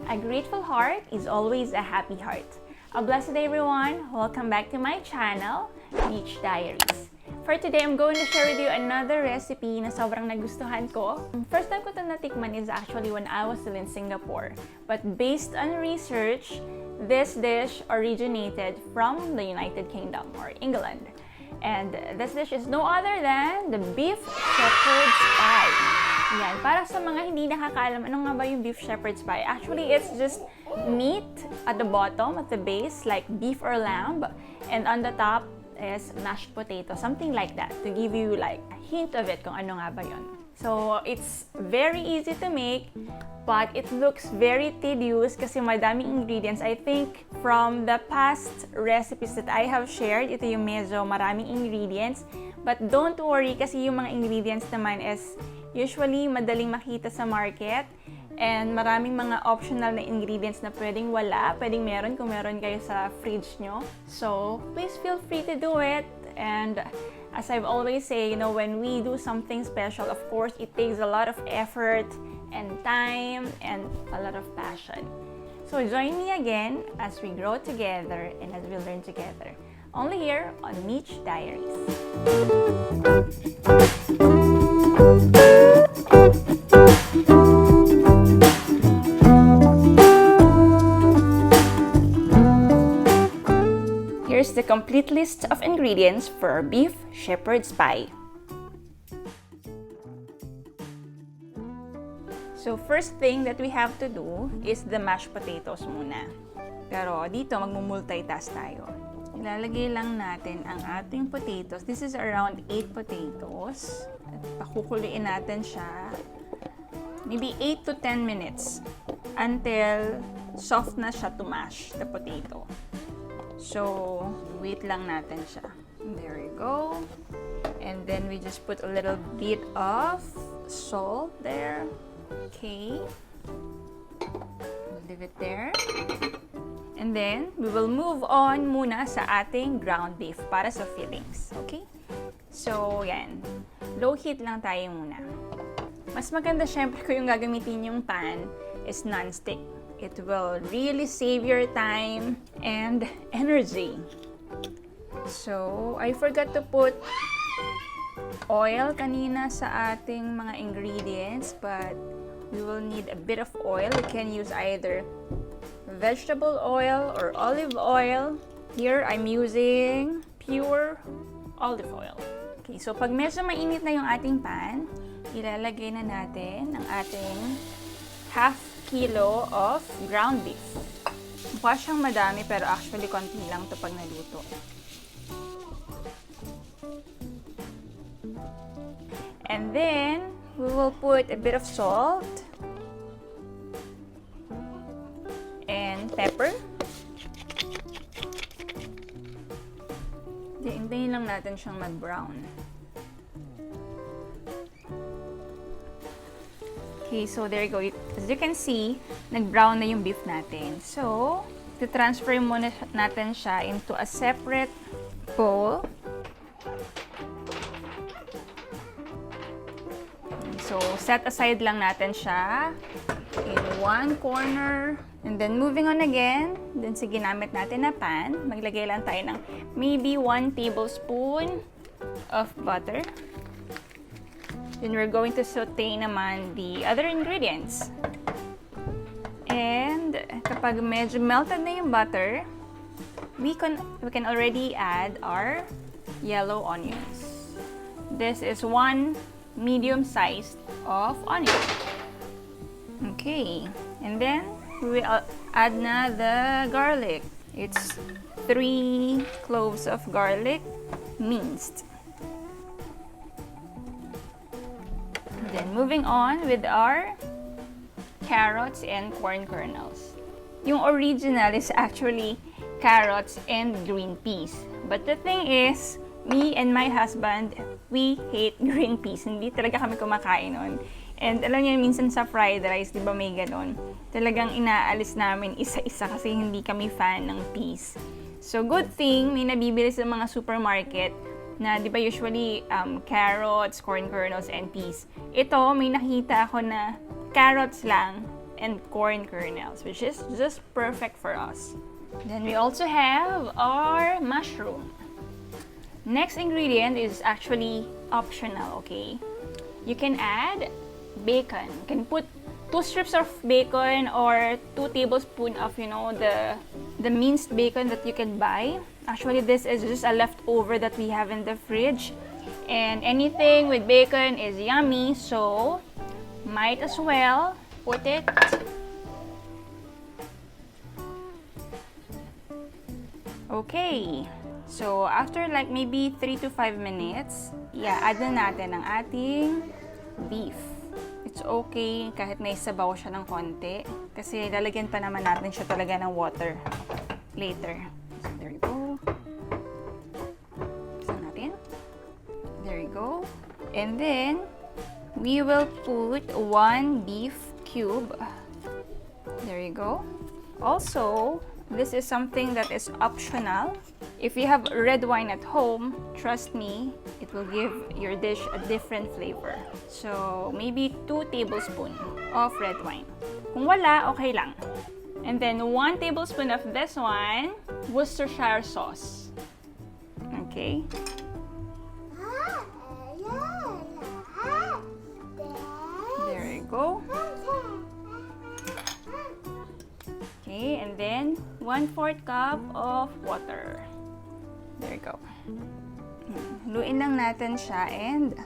A grateful heart is always a happy heart. A blessed day, everyone. Welcome back to my channel, MICH Diaries. For today, I'm going to share with you another recipe na sobrang nagustuhan ko. First time ko ito natikman is actually when I was still in Singapore. But based on research, this dish originated from the United Kingdom or England. And this dish is no other than the beef shepherd's pie. Yan, para sa mga hindi nakakaalam, ano nga ba yung beef shepherd's pie? Actually, it's just meat at the bottom, at the base, like beef or lamb. And on the top is mashed potato, something like that, to give you like a hint of it kung ano nga ba yun. So, it's very easy to make, but it looks very tedious kasi madaming ingredients. I think from the past recipes that I have shared, ito yung medyo maraming ingredients. But don't worry kasi yung mga ingredients naman is usually madaling makita sa market. And maraming mga optional na ingredients na pwedeng wala, pwedeng meron kung meron kayo sa fridge nyo. So, please feel free to do it. And as I've always say, you know, when we do something special, of course, it takes a lot of effort and time and a lot of passion. So join me again as we grow together and as we learn together. Only here on MICH Diaries. Here's the complete list of ingredients for our beef shepherd's pie. So first thing that we have to do is the mashed potatoes muna. Pero dito magmumultitask tayo. Ilalagay lang natin ang ating potatoes. This is around 8 potatoes. At pakukuliin natin siya. Maybe 8 to 10 minutes until soft na siya to mash the potato. So, wait lang natin siya. There you go. And then we just put a little bit of salt there. Okay. Leave it there. And then, we will move on muna sa ating ground beef para sa fillings. Okay? So, yan. Low heat lang tayo muna. Mas maganda syempre kung yung gagamitin yung pan is non-stick. It will really save your time and energy. So, I forgot to put oil kanina sa ating mga ingredients, but we will need a bit of oil. You can use either vegetable oil or olive oil. Here, I'm using pure olive oil. Okay, so pag medyo mainit na yung ating pan, ilalagay na natin ang ating half kilo of ground beef. Mukha siyang madami pero actually konti lang ito pag naluto. And then, we will put a bit of salt and pepper. Hintayin lang natin siyang mag-brown. Okay, so there you go. As you can see, nag-brown na yung beef natin. So, transfer muna natin siya into a separate bowl. So, set aside lang natin siya in one corner. And then, moving on again, dun sa ginamit natin na pan, maglagay lang tayo ng maybe 1 tablespoon of butter. Then we're going to saute naman the other ingredients. And kapag medyo melted na yung butter, we can already add our yellow onions. This is 1 medium size of onion. Okay, and then we will add na the garlic. It's 3 cloves of garlic minced. Then moving on with our carrots and corn kernels. Yung original is actually carrots and green peas. But the thing is, me and my husband, we hate green peas. Hindi talaga kami kumakain nun. And alam niyo, minsan sa fried rice, di ba may ganon? Talagang inaalis namin isa-isa kasi hindi kami fan ng peas. So good thing, may nabibili sa mga supermarket na di ba usually carrots, corn kernels, and peas. Ito, may nakita ako na carrots lang and corn kernels, which is just perfect for us. Then we also have our mushroom. Next ingredient is actually optional, okay? You can add bacon. You can put 2 strips of bacon or 2 tablespoons of, the minced bacon that you can buy. Actually, this is just a leftover that we have in the fridge. And anything with bacon is yummy, so might as well put it. Okay. So, after like maybe 3 to 5 minutes, add na natin ang ating beef. It's okay kahit may sabaw siya ng konti kasi lalagyan pa naman natin siya talaga ng water later. So, there you go. Buksan natin. There you go. And then, we will put 1 beef cube. There you go. Also, this is something that is optional. If you have red wine at home, trust me, it will give your dish a different flavor. So, maybe 2 tablespoons of red wine. Kung wala, okay lang. And then, 1 tablespoon of this one, Worcestershire sauce. Okay? There you go. Okay, and then 1/4 cup of water. There you go. Haluin lang natin siya and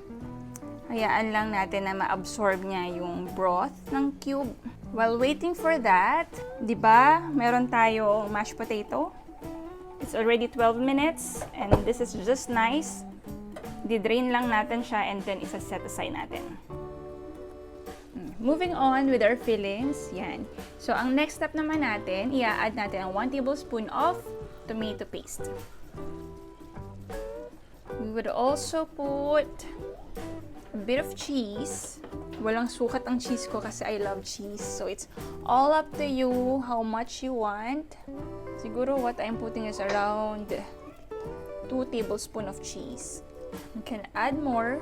hayaan lang natin na ma-absorb niya yung broth ng cube. While waiting for that, di ba, meron tayong mashed potato. It's already 12 minutes and this is just nice. Di-drain lang natin siya and then isa-set aside natin. Moving on with our fillings, yan. So, ang next step naman natin, i-add natin ang 1 tablespoon of tomato paste. We would also put a bit of cheese. Walang sukat ang cheese ko kasi I love cheese. So, it's all up to you how much you want. Siguro what I'm putting is around 2 tablespoons of cheese. You can add more.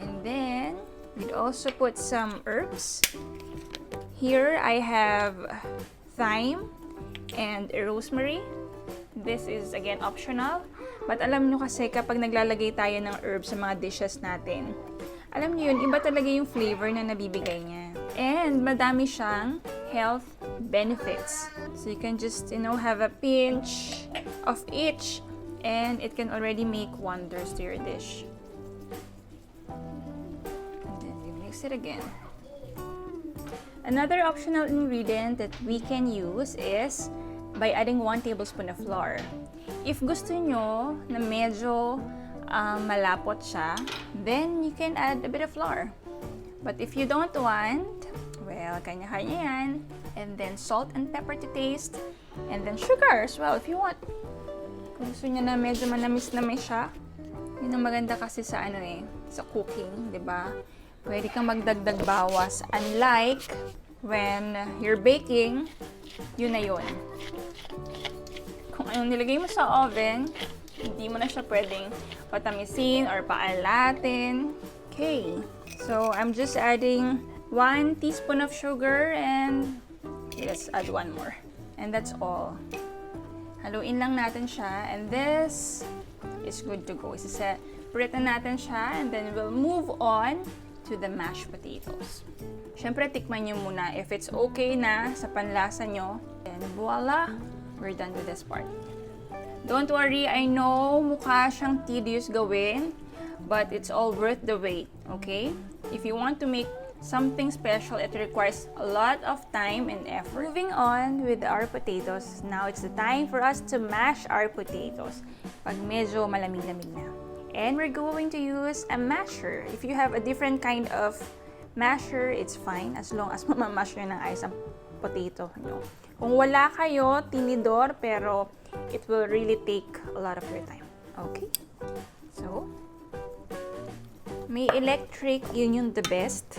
And then, we'd also put some herbs. Here, I have thyme and rosemary. This is, again, optional. But alam nyo kasi kapag naglalagay tayo ng herbs sa mga dishes natin, alam nyo yun, iba talaga yung flavor na nabibigay niya. And madami siyang health benefits. So you can just, have a pinch of each and it can already make wonders to your dish. And then you mix it again. Another optional ingredient that we can use is by adding 1 tablespoon of flour. If gusto nyo na medyo malapot siya, then you can add a bit of flour. But if you don't want, well, kanya-kanya yan. And then salt and pepper to taste. And then sugar as well if you want. Kung gusto nyo na medyo manamis-namis siya, yun ang maganda kasi sa sa cooking, di ba? Pwede kang magdagdag bawas. Unlike when you're baking, yun na yun. Kung anong nilagay mo sa oven, hindi mo na siya pwedeng patamisin or paalatin. Okay. So, I'm just adding 1 teaspoon of sugar and let's add 1 more. And that's all. Haluin lang natin siya and this is good to go. Separate na natin siya and then we'll move on to the mashed potatoes. Siyempre, tikman nyo muna if it's okay na sa panlasa nyo. And voila! We're done with this part. Don't worry, I know mukha siyang tedious gawin, but it's all worth the wait, okay? If you want to make something special, it requires a lot of time and effort. Moving on with our potatoes, now it's the time for us to mash our potatoes pag medyo malamig-lamig na. And we're going to use a masher. If you have a different kind of masher, it's fine as long as mamamash nyo ng ayos ang potato nyo. Kung wala kayo, tinidor, pero it will really take a lot of your time. Okay? So, may electric, yun yung the best.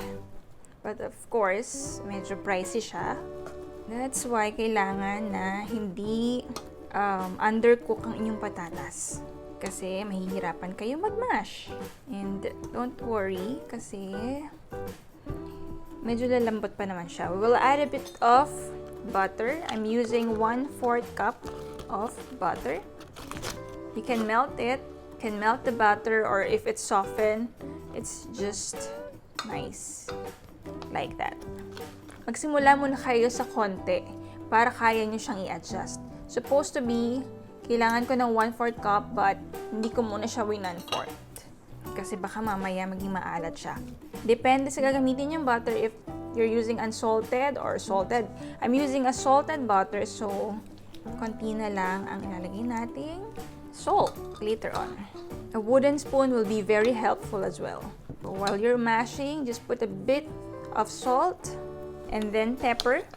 But of course, medyo pricey siya. That's why kailangan na hindi undercook ang inyong patatas. Kasi mahihirapan kayo mag-mash. And don't worry, kasi medyo lalambot pa naman siya. We will add a bit of butter. I'm using 1/4 cup of butter. You can melt it. You can melt the butter, or if it's softened, it's just nice. Like that. Magsimula muna kayo sa konti para kaya nyo siyang i-adjust. Supposed to be, kailangan ko ng 1/4 cup, but hindi ko muna siya 1/4. Kasi baka mamaya maging maalat siya. Depende sa gagamitin yung butter if you're using unsalted or salted. I'm using a salted butter, so konti na lang ang ilalagay nating salt later on. A wooden spoon will be very helpful as well. So while you're mashing, just put a bit of salt and then pepper.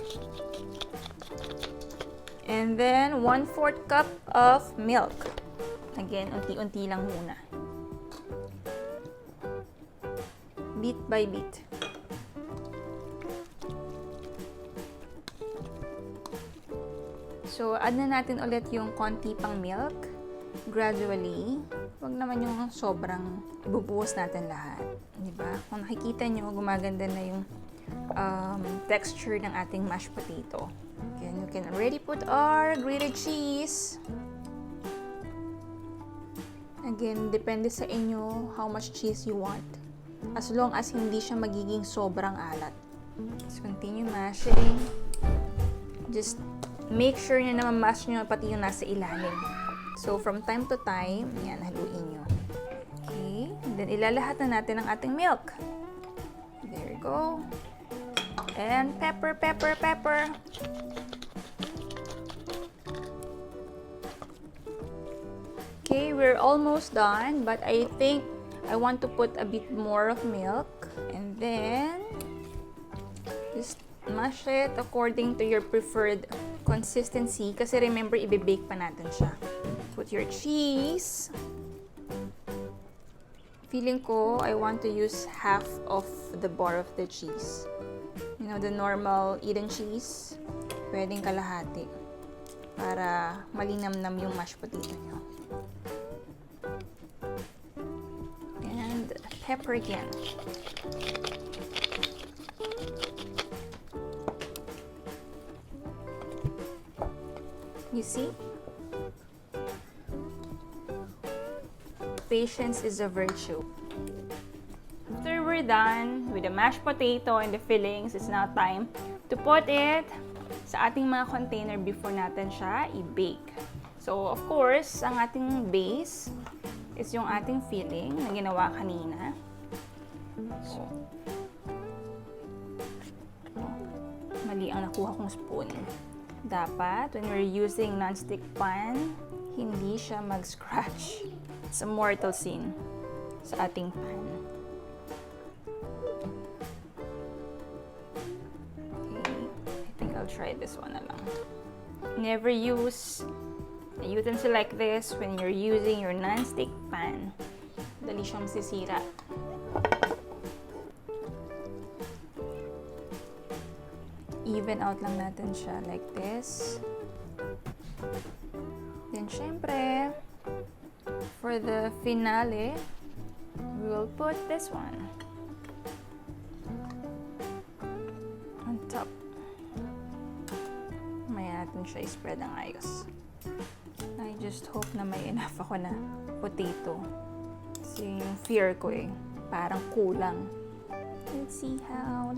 And then 1/4 cup of milk. Again, unti-unti lang muna. Bit by bit. So, add na natin ulit yung konti pang milk. Gradually. Huwag naman yung sobrang ibubuhos natin lahat. Diba? Kung nakikita nyo, gumaganda na yung texture ng ating mashed potato. Again, you can already put our grated cheese. Again, depende sa inyo how much cheese you want. As long as hindi siya magiging sobrang alat. So, continue mashing. Just make sure na mash nyo pati yung nasa ilalim. So, from time to time, yan, haluin nyo. Okay. And then, ilalahat na natin ang ating milk. There you go. And pepper, pepper, pepper. Okay, we're almost done, but I think I want to put a bit more of milk. And then, just mash it according to your preferred consistency. Kasi remember, i-bake pa natin siya. Put your cheese. Feeling ko, I want to use half of the bar of the cheese. You know, the normal Eden cheese. Pwedeng kalahati. Para malinamnam yung mashed potato nyo. And pepper again. You see? Patience is a virtue. After we're done with the mashed potato and the fillings, it's now time to put it sa ating mga container before natin siya i-bake. So, of course, ang ating base is yung ating filling na ginawa kanina. So, mali ang nakuha kong spoon. Dapat, when we're using non-stick pan, hindi siya mag-scratch. It's a mortal sin sa ating pan. Try this one na lang. Never use a utensil like this when you're using your non-stick pan. Dali siyang sisira. Even out lang natin siya like this. Then, syempre, for the finale, we will put this one on top. Natin siya i-spread ang ayos. I just hope na may enough ako na potato. Kasi yung fear ko parang kulang. Let's see how.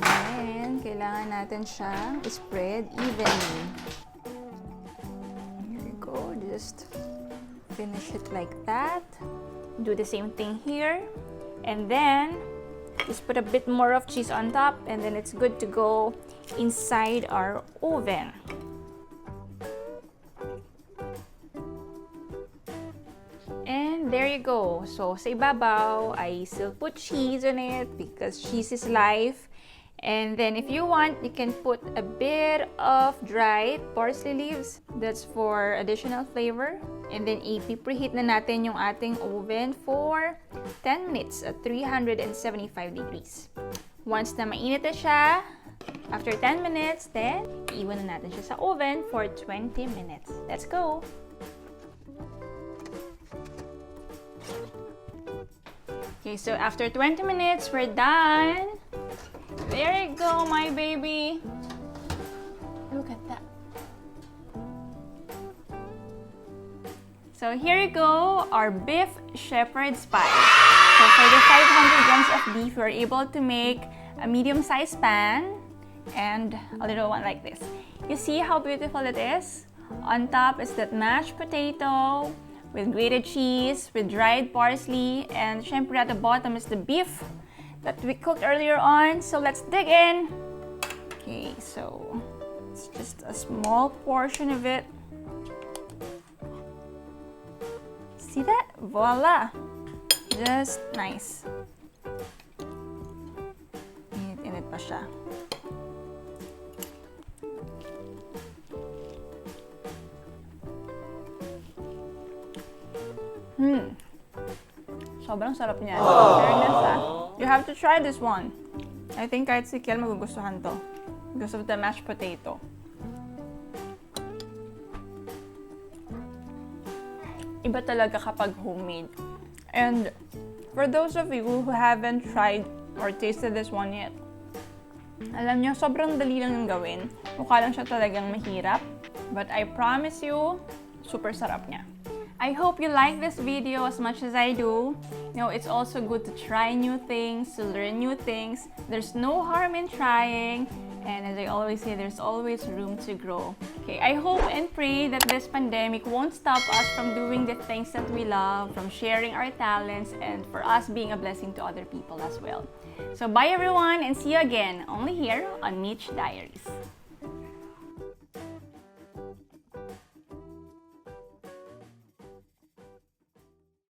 Then, kailangan natin siya i-spread evenly. Here we go. Just finish it like that. Do the same thing here. And then, just put a bit more of cheese on top, and then it's good to go inside our oven. And there you go. So, sa ibabaw, I still put cheese on it because cheese is life. And then, if you want, you can put a bit of dried parsley leaves. That's for additional flavor. And then, i-preheat na natin yung ating oven for 10 minutes at 375 degrees. Once na mainit na siya, after 10 minutes, then, iwan na natin siya sa oven for 20 minutes. Let's go! Okay, so after 20 minutes, we're done. There you go, my baby. Look at that. So here you go, our beef shepherd's pie. So for the 500 grams of beef, we're able to make a medium-sized pan and a little one like this. You see how beautiful it is? On top is that mashed potato with grated cheese, with dried parsley, and syempre at the bottom is the beef that we cooked earlier on. So let's dig in. Okay, so it's just a small portion of it. See that? Voila! Just nice. Init pa siya. Sobrang sarap niya. Fairness, you have to try this one. I think kahit si Kiel magugustuhan to because of the mashed potato. Iba talaga kapag homemade. And for those of you who haven't tried or tasted this one yet, alam nyo, sobrang dali lang yung gawin. Mukha lang siya talagang mahirap. But I promise you, super sarap niya. I hope you like this video as much as I do. You know, it's also good to try new things, to learn new things. There's no harm in trying. And as I always say, there's always room to grow. Okay, I hope and pray that this pandemic won't stop us from doing the things that we love, from sharing our talents, and for us being a blessing to other people as well. So bye everyone, and see you again, only here on MICH Diaries.